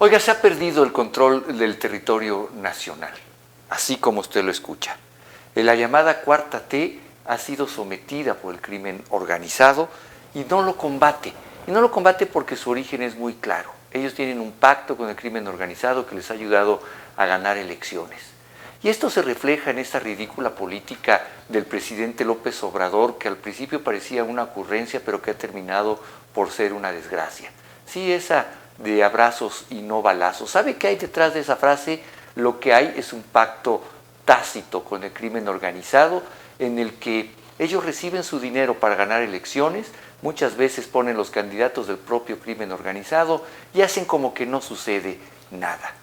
Oiga, se ha perdido el control del territorio nacional, así como usted lo escucha. La llamada Cuarta T ha sido sometida por el crimen organizado y no lo combate. Y no lo combate porque su origen es muy claro. Ellos tienen un pacto con el crimen organizado que les ha ayudado a ganar elecciones. Y esto se refleja en esta ridícula política del presidente López Obrador, que al principio parecía una ocurrencia, pero que ha terminado por ser una desgracia. Sí, esa de abrazos y no balazos. ¿Sabe qué hay detrás de esa frase? Lo que hay es un pacto tácito con el crimen organizado en el que ellos reciben su dinero para ganar elecciones, muchas veces ponen los candidatos del propio crimen organizado y hacen como que no sucede nada.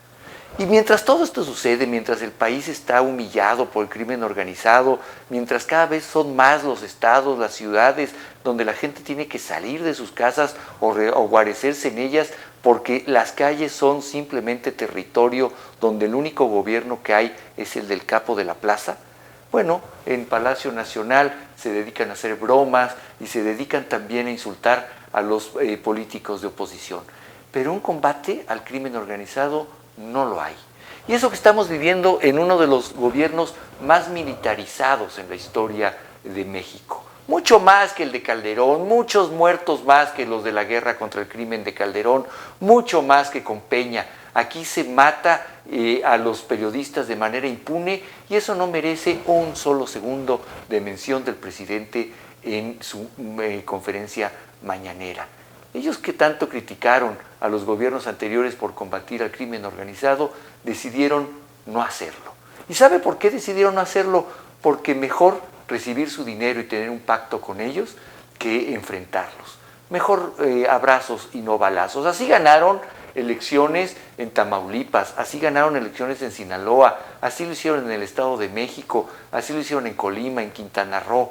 Y mientras todo esto sucede, mientras el país está humillado por el crimen organizado, mientras cada vez son más los estados, las ciudades, donde la gente tiene que salir de sus casas o guarecerse en ellas, porque las calles son simplemente territorio donde el único gobierno que hay es el del capo de la plaza. Bueno, en Palacio Nacional se dedican a hacer bromas y se dedican también a insultar a los políticos de oposición. Pero un combate al crimen organizado no lo hay. Y eso que estamos viviendo en uno de los gobiernos más militarizados en la historia de México. Mucho más que el de Calderón, muchos muertos más que los de la guerra contra el crimen de Calderón, mucho más que con Peña. Aquí se mata a los periodistas de manera impune y eso no merece un solo segundo de mención del presidente en su conferencia mañanera. Ellos que tanto criticaron a los gobiernos anteriores por combatir al crimen organizado, decidieron no hacerlo. ¿Y sabe por qué decidieron no hacerlo? Porque mejor recibir su dinero y tener un pacto con ellos que enfrentarlos. Mejor abrazos y no balazos. Así ganaron elecciones en Tamaulipas, así ganaron elecciones en Sinaloa, así lo hicieron en el Estado de México, así lo hicieron en Colima, en Quintana Roo.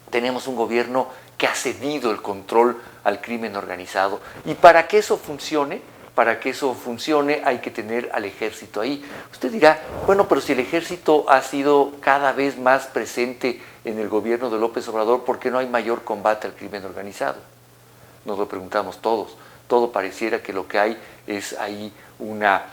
Tenemos un gobierno que ha cedido el control al crimen organizado. Y para que eso funcione, hay que tener al ejército ahí. Usted dirá, bueno, pero si el ejército ha sido cada vez más presente en el gobierno de López Obrador, ¿por qué no hay mayor combate al crimen organizado? Nos lo preguntamos todos. Todo pareciera que lo que hay es ahí una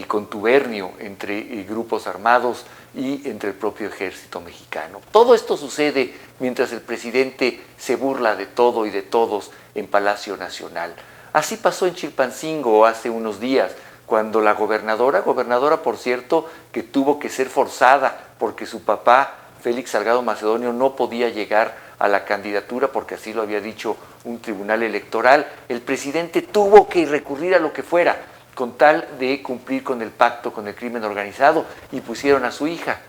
contubernio entre grupos armados y entre el propio ejército mexicano. Todo esto sucede mientras el presidente se burla de todo y de todos en Palacio Nacional. Así pasó en Chilpancingo hace unos días, cuando la gobernadora por cierto, que tuvo que ser forzada porque su papá, Félix Salgado Macedonio, no podía llegar a la candidatura porque así lo había dicho un tribunal electoral, el presidente tuvo que recurrir a lo que fuera con tal de cumplir con el pacto con el crimen organizado y pusieron a su hija.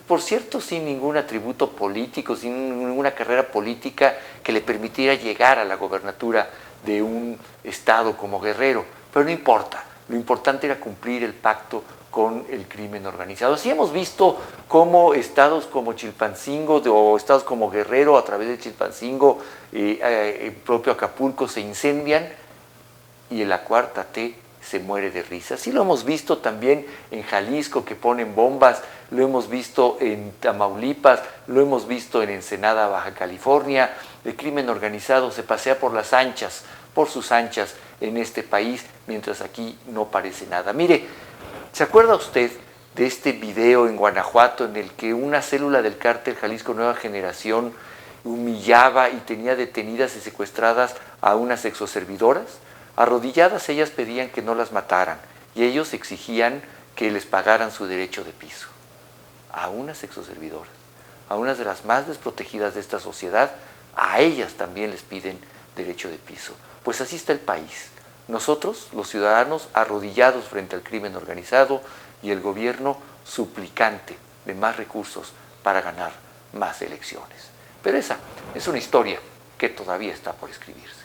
Por cierto, sin ningún atributo político, sin ninguna carrera política que le permitiera llegar a la gobernatura de un estado como Guerrero, pero no importa, lo importante era cumplir el pacto con el crimen organizado. Así hemos visto cómo estados como Chilpancingo o estados como Guerrero, a través de Chilpancingo, el propio Acapulco, se incendian y en la Cuarta T se muere de risa. Así lo hemos visto también en Jalisco, que ponen bombas, lo hemos visto en Tamaulipas, lo hemos visto en Ensenada, Baja California. El crimen organizado se pasea por sus anchas en este país, mientras aquí no parece nada. Mire, ¿se acuerda usted de este video en Guanajuato en el que una célula del cártel Jalisco Nueva Generación humillaba y tenía detenidas y secuestradas a unas exoservidoras? Arrodilladas ellas pedían que no las mataran y ellos exigían que les pagaran su derecho de piso. A unas exoservidoras, a unas de las más desprotegidas de esta sociedad, a ellas también les piden derecho de piso. Pues así está el país. Nosotros, los ciudadanos, arrodillados frente al crimen organizado y el gobierno suplicante de más recursos para ganar más elecciones. Pero esa es una historia que todavía está por escribirse.